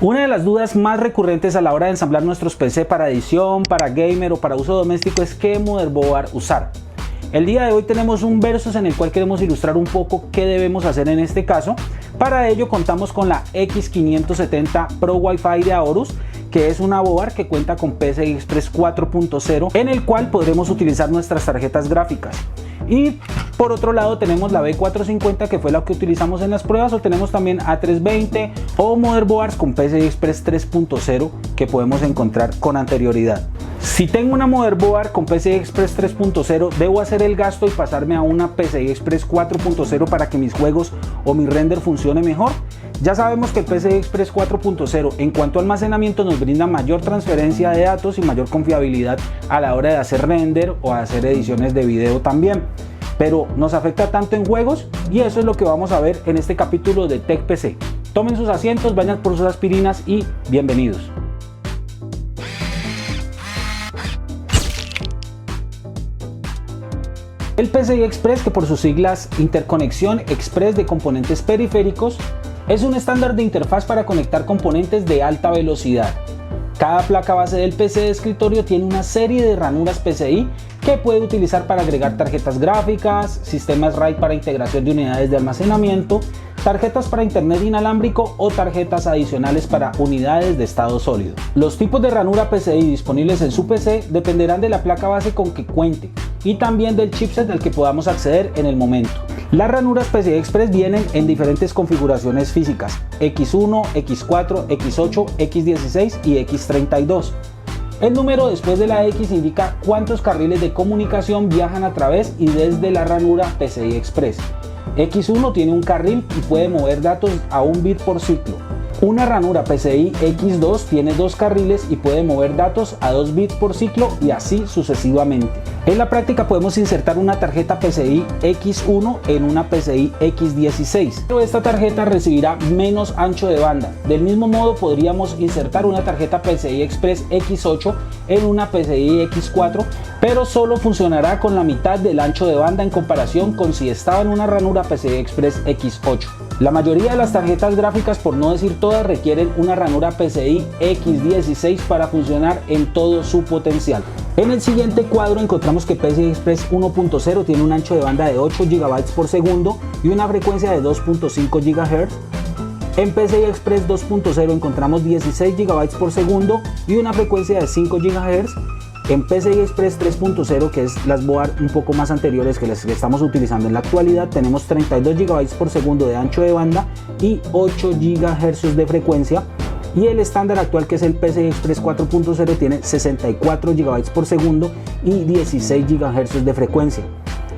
Una de las dudas más recurrentes a la hora de ensamblar nuestros PC para edición, para gamer o para uso doméstico es qué motherboard usar. El día de hoy tenemos un versus en el cual queremos ilustrar un poco qué debemos hacer en este caso. Para ello contamos con la X570 Pro Wi-Fi de Aorus, que es una board que cuenta con PCI Express 4.0 en el cual podremos utilizar nuestras tarjetas gráficas. Y por otro lado tenemos la B450, que fue la que utilizamos en las pruebas, o tenemos también A320 o motherboards con PCI Express 3.0 que podemos encontrar con anterioridad. Si tengo una motherboard con PCI Express 3.0, debo hacer el gasto y pasarme a una PCI Express 4.0 para que mis juegos o mi render funcione mejor. Ya sabemos que el PCI Express 4.0 en cuanto a almacenamiento nos brinda mayor transferencia de datos y mayor confiabilidad a la hora de hacer render o hacer ediciones de video también, pero nos afecta tanto en juegos, y eso es lo que vamos a ver en este capítulo de Tech PC. Tomen sus asientos, vayan por sus aspirinas y bienvenidos. El PCI Express, que por sus siglas Interconexión Express de Componentes Periféricos, es un estándar de interfaz para conectar componentes de alta velocidad. Cada placa base del PC de escritorio tiene una serie de ranuras PCI que puede utilizar para agregar tarjetas gráficas, sistemas RAID para integración de unidades de almacenamiento, tarjetas para internet inalámbrico o tarjetas adicionales para unidades de estado sólido. Los tipos de ranura PCI disponibles en su PC dependerán de la placa base con que cuente y también del chipset al que podamos acceder en el momento. Las ranuras PCI Express vienen en diferentes configuraciones físicas: X1, X4, X8, X16 y X32. El número después de la X indica cuántos carriles de comunicación viajan a través y desde la ranura PCI Express. X1 tiene un carril y puede mover datos a 1 bit por ciclo. Una ranura PCI X2 tiene 2 carriles y puede mover datos a 2 bits por ciclo, y así sucesivamente. En la práctica podemos insertar una tarjeta PCI X1 en una PCI X16, pero esta tarjeta recibirá menos ancho de banda. Del mismo modo podríamos insertar una tarjeta PCI Express X8 en una PCI X4, pero solo funcionará con la mitad del ancho de banda en comparación con si estaba en una ranura PCI Express X8. La mayoría de las tarjetas gráficas, por no decir todas, requieren una ranura PCI X16 para funcionar en todo su potencial. En el siguiente cuadro encontramos que PCI Express 1.0 tiene un ancho de banda de 8 GB por segundo y una frecuencia de 2.5 GHz. En PCI Express 2.0 encontramos 16 GB por segundo y una frecuencia de 5 GHz. En PCI Express 3.0, que es las board un poco más anteriores que las que estamos utilizando en la actualidad, tenemos 32 GB por segundo de ancho de banda y 8 GHz de frecuencia. Y el estándar actual, que es el PCI Express 4.0, tiene 64 GB por segundo y 16 GHz de frecuencia.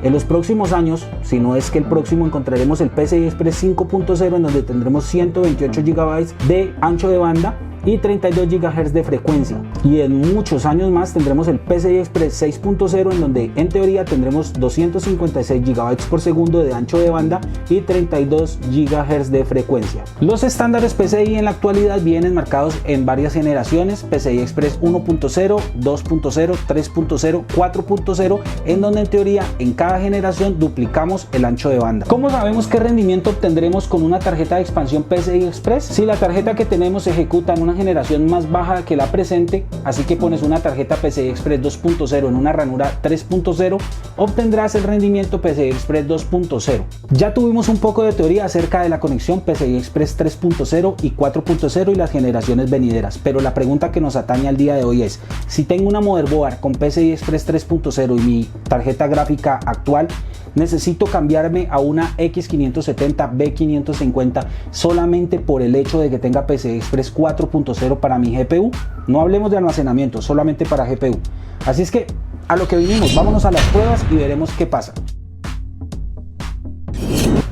En los próximos años, si no es que el próximo, encontraremos el PCI Express 5.0, en donde tendremos 128 GB de ancho de banda y 32 GHz de frecuencia, y en muchos años más tendremos el PCI Express 6.0, en donde en teoría tendremos 256 GB por segundo de ancho de banda y 32 GHz de frecuencia. Los estándares PCI en la actualidad vienen marcados en varias generaciones: PCI Express 1.0, 2.0, 3.0, 4.0, en donde en teoría en cada generación duplicamos el ancho de banda. ¿Cómo sabemos qué rendimiento obtendremos con una tarjeta de expansión PCI Express? Si la tarjeta que tenemos ejecuta en una generación más baja que la presente, así que pones una tarjeta PCI Express 2.0 en una ranura 3.0, obtendrás el rendimiento PCI Express 2.0. Ya tuvimos un poco de teoría acerca de la conexión PCI Express 3.0 y 4.0 y las generaciones venideras, pero la pregunta que nos atañe al día de hoy es: si tengo una motherboard con PCI Express 3.0 y mi tarjeta gráfica actual, ¿necesito cambiarme a una X570 B550 solamente por el hecho de que tenga PCI Express 4.0 para mi GPU? No hablemos de almacenamiento, solamente para GPU. Así es que a lo que vinimos, vámonos a las pruebas y veremos qué pasa.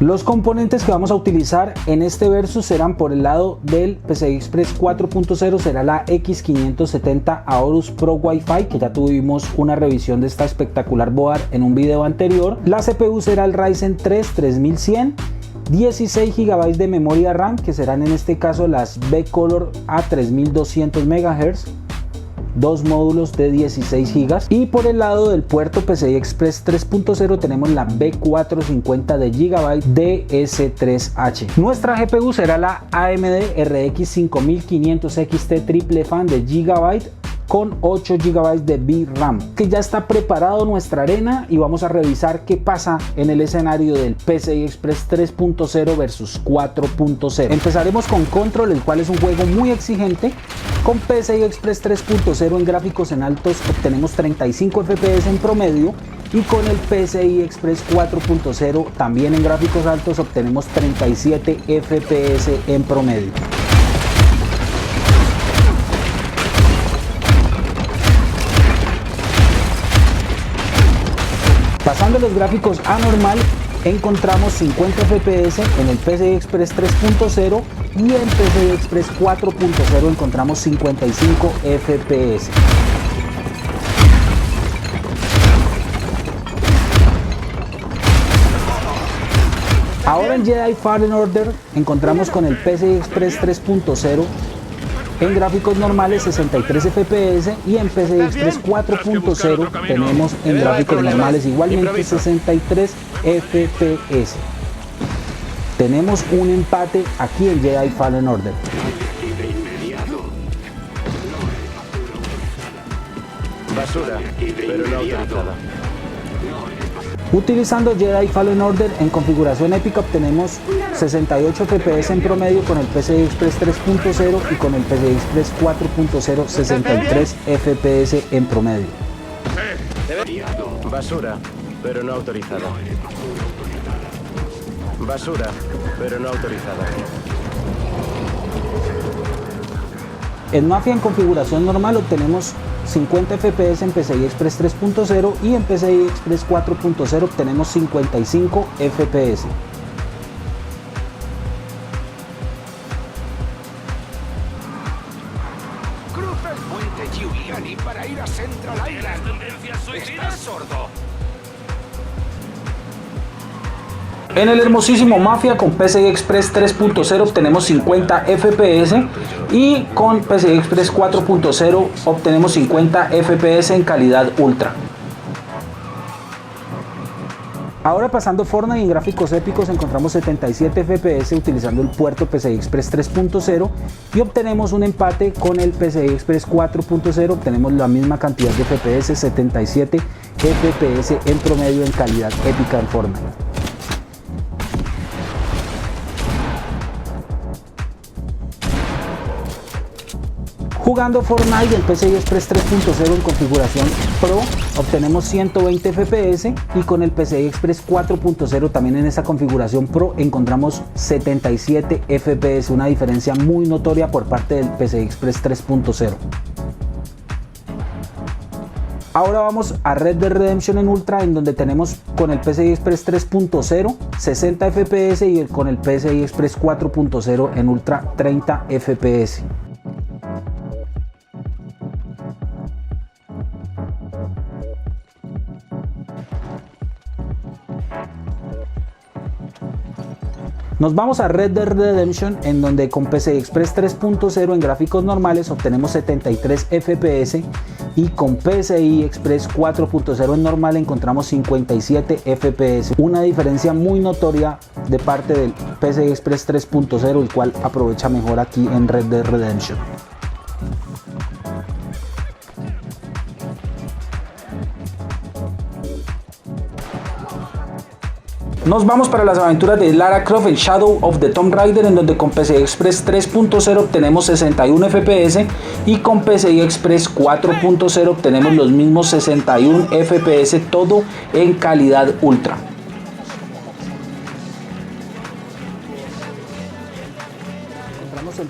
Los componentes que vamos a utilizar en este versus serán: por el lado del PCI Express 4.0 será la X570 Aorus Pro Wi-Fi, que ya tuvimos una revisión de esta espectacular board en un video anterior. La CPU será el Ryzen 3 3100, 16 GB de memoria RAM, que serán en este caso las V-Color a 3200 MHz, dos módulos de 16 GB. Y por el lado del puerto PCI Express 3.0 tenemos la B450 de GB DS3H. Nuestra GPU será la AMD RX 5500 XT Triple Fan de GB con 8 GB de VRAM, que ya está preparado nuestra arena y vamos a revisar qué pasa en el escenario del PCI Express 3.0 versus 4.0. Empezaremos con Control, el cual es un juego muy exigente. Con PCI Express 3.0 en gráficos en altos obtenemos 35 FPS en promedio, y con el PCI Express 4.0 también en gráficos altos obtenemos 37 FPS en promedio. Pasando los gráficos a normal, encontramos 50 FPS en el PCI Express 3.0 y en PCI Express 4.0 encontramos 55 FPS. Ahora en Jedi Fallen Order encontramos con el PCI Express 3.0 en gráficos normales 63 FPS y en PCI Express 4.0 tenemos en gráficos normales igualmente 63 FPS. Tenemos un empate aquí en Jedi Fallen Order. Basura, pero no autorizada. Utilizando Jedi Fallen Order en configuración épica obtenemos 68 FPS en promedio con el PCI Express 3.0 y con el PCI Express 4.0 63 FPS en promedio. Basura, pero no autorizada. Basura, pero no autorizada. En Mafia en configuración normal obtenemos 50 FPS en PCI Express 3.0 y en PCI Express 4.0 obtenemos 55 FPS. Cruza el puente Giuliani para ir a Central Island. ¿Estás sordo? En el hermosísimo Mafia con PCI Express 3.0 obtenemos 50 FPS y con PCI Express 4.0 obtenemos 50 FPS en calidad ultra. Ahora pasando Fortnite en gráficos épicos encontramos 77 FPS utilizando el puerto PCI Express 3.0 y obtenemos un empate con el PCI Express 4.0, obtenemos la misma cantidad de FPS, 77 FPS en promedio en calidad épica en Fortnite. Jugando Fortnite en PCI Express 3.0 en configuración Pro obtenemos 120 FPS y con el PCI Express 4.0 también en esa configuración Pro encontramos 77 FPS, una diferencia muy notoria por parte del PCI Express 3.0. Ahora vamos a Red Dead Redemption en Ultra, en donde tenemos con el PCI Express 3.0 60 FPS y con el PCI Express 4.0 en Ultra 30 FPS. Nos vamos a Red Dead Redemption, en donde con PCI Express 3.0 en gráficos normales obtenemos 73 FPS y con PCI Express 4.0 en normal encontramos 57 FPS, una diferencia muy notoria de parte del PCI Express 3.0, el cual aprovecha mejor aquí en Red Dead Redemption. Nos vamos para las aventuras de Lara Croft en Shadow of the Tomb Raider, en donde con PCI Express 3.0 obtenemos 61 FPS y con PCI Express 4.0 obtenemos los mismos 61 FPS, todo en calidad ultra.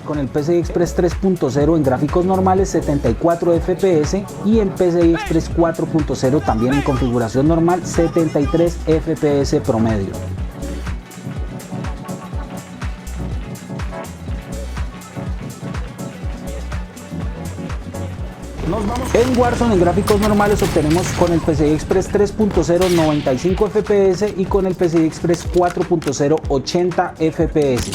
Con el PCI Express 3.0 en gráficos normales 74 FPS y en PCI Express 4.0 también en configuración normal 73 FPS promedio. En Warzone en gráficos normales obtenemos con el PCI Express 3.0 95 FPS y con el PCI Express 4.0 80 FPS.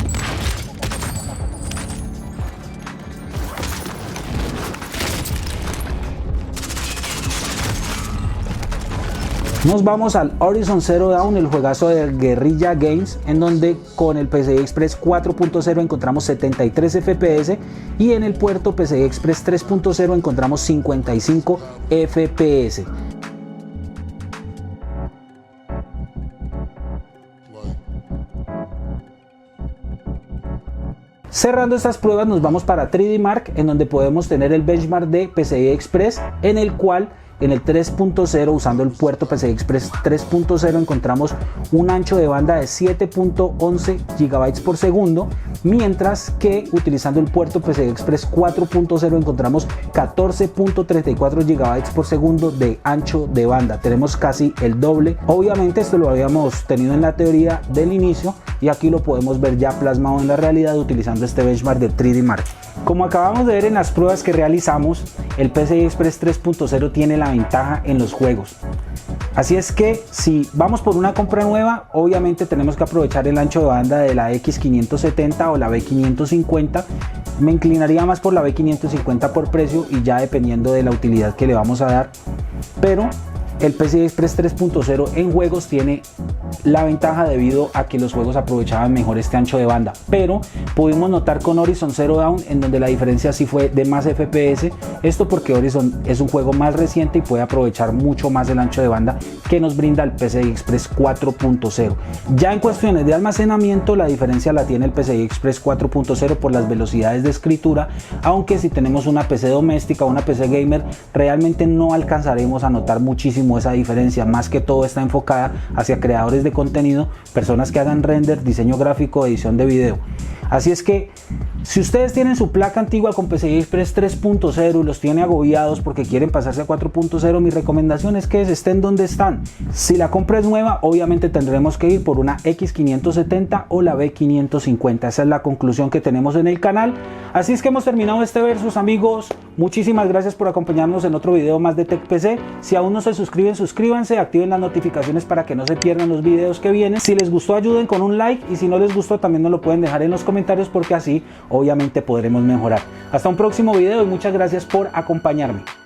Nos vamos al Horizon Zero Dawn, el juegazo de Guerrilla Games, en donde con el PCI Express 4.0 encontramos 73 FPS y en el puerto PCI Express 3.0 encontramos 55 FPS. Cerrando estas pruebas nos vamos para 3D Mark, en donde podemos tener el benchmark de PCI Express, en el cual en el 3.0, usando el puerto PCI Express 3.0, encontramos un ancho de banda de 7.11 GB por segundo, mientras que utilizando el puerto PCI Express 4.0 encontramos 14.34 GB por segundo de ancho de banda. Tenemos casi el doble. Obviamente esto lo habíamos tenido en la teoría del inicio y aquí lo podemos ver ya plasmado en la realidad utilizando este benchmark de 3D Mark. Como acabamos de ver en las pruebas que realizamos, el PCI Express 3.0 tiene la ventaja en los juegos. Así es que si vamos por una compra nueva, obviamente tenemos que aprovechar el ancho de banda de la X570 o la B550. Me inclinaría más por la B550 por precio y ya dependiendo de la utilidad que le vamos a dar. Pero el PCI Express 3.0 en juegos tiene la ventaja debido a que los juegos aprovechaban mejor este ancho de banda, pero pudimos notar con Horizon Zero Dawn en donde la diferencia sí fue de más FPS. Esto porque Horizon es un juego más reciente y puede aprovechar mucho más el ancho de banda que nos brinda el PCI Express 4.0. Ya en cuestiones de almacenamiento la diferencia la tiene el PCI Express 4.0 por las velocidades de escritura, aunque si tenemos una PC doméstica o una PC gamer realmente no alcanzaremos a notar muchísimo esa diferencia. Más que todo está enfocada hacia creadores de contenido, personas que hagan render, diseño gráfico, edición de video. Así es que si ustedes tienen su placa antigua con PCI Express 3.0 y los tiene agobiados porque quieren pasarse a 4.0, mi recomendación es que estén donde están. Si la compra es nueva, obviamente tendremos que ir por una X570 o la B550. Esa es la conclusión que tenemos en el canal. Así es que hemos terminado este versus, amigos. Muchísimas gracias por acompañarnos en otro video más de TechPC. Si aún no se suscriben, suscríbanse, activen las notificaciones para que no se pierdan los videos que vienen. Si les gustó, ayuden con un like, y si no les gustó también nos lo pueden dejar en los comentarios, porque así obviamente podremos mejorar. Hasta un próximo video y muchas gracias por acompañarme.